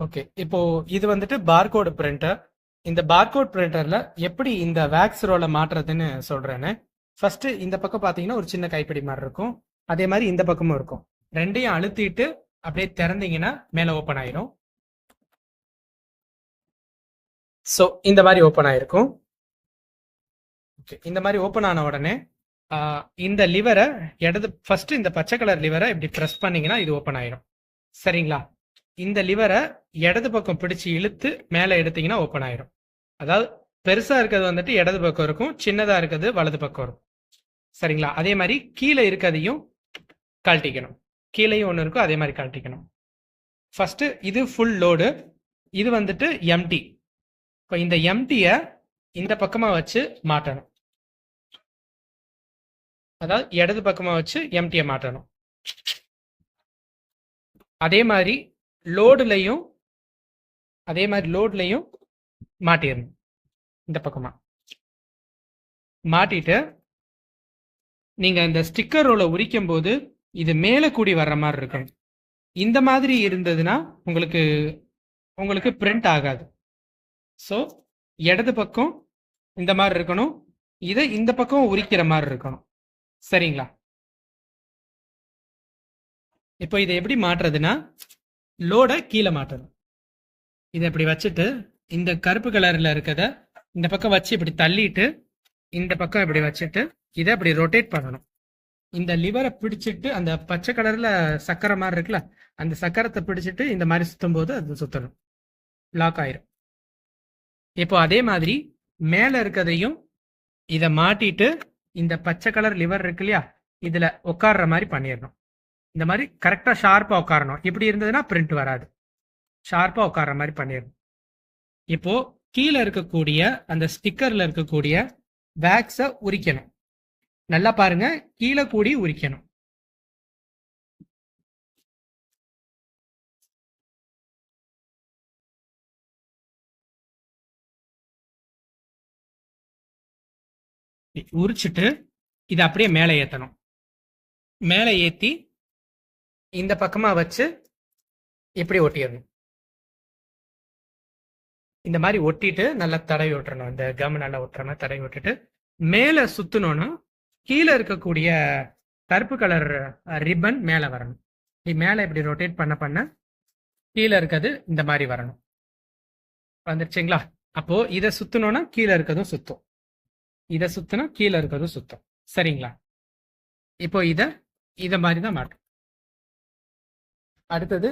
Okay. இப்போ இது வந்துட்டு பார்கோடு பிரிண்டர். இந்த பார்கோட் பிரிண்டர்ல எப்படி இந்த வேக்ஸ் ரோலை மாற்றுறதுன்னு சொல்றேன்னு. ஃபர்ஸ்ட் இந்த பக்கம் பாத்தீங்கன்னா ஒரு சின்ன கைப்பிடி மாதிரி இருக்கும். அதே மாதிரி இந்த பக்கமும் இருக்கும். ரெண்டையும் அழுத்திட்டு அப்படியே திறந்தீங்கன்னா மேல ஓபன் ஆயிரும். ஸோ இந்த மாதிரி ஓபன் ஆயிருக்கும். ஓகே, இந்த மாதிரி ஓபன் ஆன உடனே இந்த லிவரை ஃபர்ஸ்ட் இந்த பச்சை கலர் லிவரை இப்படி ப்ரெஸ் பண்ணீங்கன்னா இது ஓபன் ஆயிரும். சரிங்களா? இந்த லிவரை இடது பக்கம் பிடிச்சு இழுத்து மேலே எடுத்தீங்கன்னா ஓப்பன் ஆயிரும். அதாவது பெருசா இருக்கிறது வந்துட்டு இடது பக்கம் இருக்கும், சின்னதா இருக்கிறது வலது பக்கம் இருக்கும். சரிங்களா? அதே மாதிரி கீழே இருக்கிறதையும் கழட்டிக்கணும். கீழேயும் ஒன்று இருக்கும், அதே மாதிரி கழட்டிக்கணும். ஃபர்ஸ்ட் இது ஃபுல் லோடு, இது வந்துட்டு எம்டி. இப்போ இந்த எம்டிய இந்த பக்கமா வச்சு மாட்டணும். அதாவது இடது பக்கமா வச்சு எம்டிய மாட்டணும். அதே மாதிரி லோடுலையும் மாட்டிடணும். இந்த பக்கமா மாட்டிட்டு நீங்க இந்த ஸ்டிக்கர் ரோலை உரிக்கும் போது இது மேலே கூடி வர்ற மாதிரி இருக்கும். இந்த மாதிரி இருந்ததுன்னா உங்களுக்கு பிரிண்ட் ஆகாது. ஸோ இடது பக்கம் இந்த மாதிரி இருக்கணும், இதை இந்த பக்கம் உரிக்கிற மாதிரி இருக்கணும். சரிங்களா? இப்போ இதை எப்படி மாற்றுறதுன்னா, லோடை கீழே மாற்றணும். இதை இப்படி வச்சுட்டு இந்த கருப்பு கலர்ல இருக்கத இந்த பக்கம் வச்சு இப்படி தள்ளிட்டு இந்த பக்கம் இப்படி வச்சுட்டு இதை இப்படி ரொட்டேட் பண்ணணும். இந்த லிவரை பிடிச்சிட்டு அந்த பச்சை கலர்ல சக்கரை மாதிரி இருக்குல்ல, அந்த சக்கரத்தை பிடிச்சிட்டு இந்த மாதிரி சுத்தும் போது அது சுத்தணும், லாக் ஆயிரும். இப்போ அதே மாதிரி மேல இருக்கதையும் இதை மாட்டிட்டு இந்த பச்சை கலர் லிவர் இருக்கு இல்லையா, இதுல உட்கார்ற மாதிரி பண்ணிடணும். இந்த மாதிரி கரெக்டா ஷார்ப்பா உட்காரணும். இப்படி இருந்ததுன்னா பிரிண்ட் வராது. ஷார்ப்பா உட்கார்ற மாதிரி பண்ணிடணும். இப்போ கீழே இருக்கக்கூடிய அந்த ஸ்டிக்கர்ல இருக்கக்கூடிய வேக்ஸை உரிக்கணும். நல்லா பாருங்க, கீழே கூடி உரிக்கணும். உரிச்சிட்டு இதை அப்படியே மேலே ஏற்றணும். மேலே ஏற்றி இந்த பக்கமா வச்சு இப்படி ஒட்டிடணும். இந்த மாதிரி ஒட்டிட்டு நல்லா தடவி விட்டுறணும். இந்த கம் நல்லா ஒட்டுற மாதிரி தடவி விட்டுட்டு மேலே சுத்தணும்னா கீழே இருக்கக்கூடிய கருப்பு கலர் ரிப்பன் மேலே வரணும். இப்படி மேலே இப்படி ரொட்டேட் பண்ண கீழே இருக்கிறது இந்த மாதிரி வரணும். வந்துருச்சுங்களா? அப்போ இதை சுத்தணும்னா கீழே இருக்கிறதும் சுத்தும், இதை சுத்தினா கீழே இருக்கிறதும் சுத்தம். சரிங்களா? இப்போ இதை மாதிரி தான் மாட்டும். அடுத்தது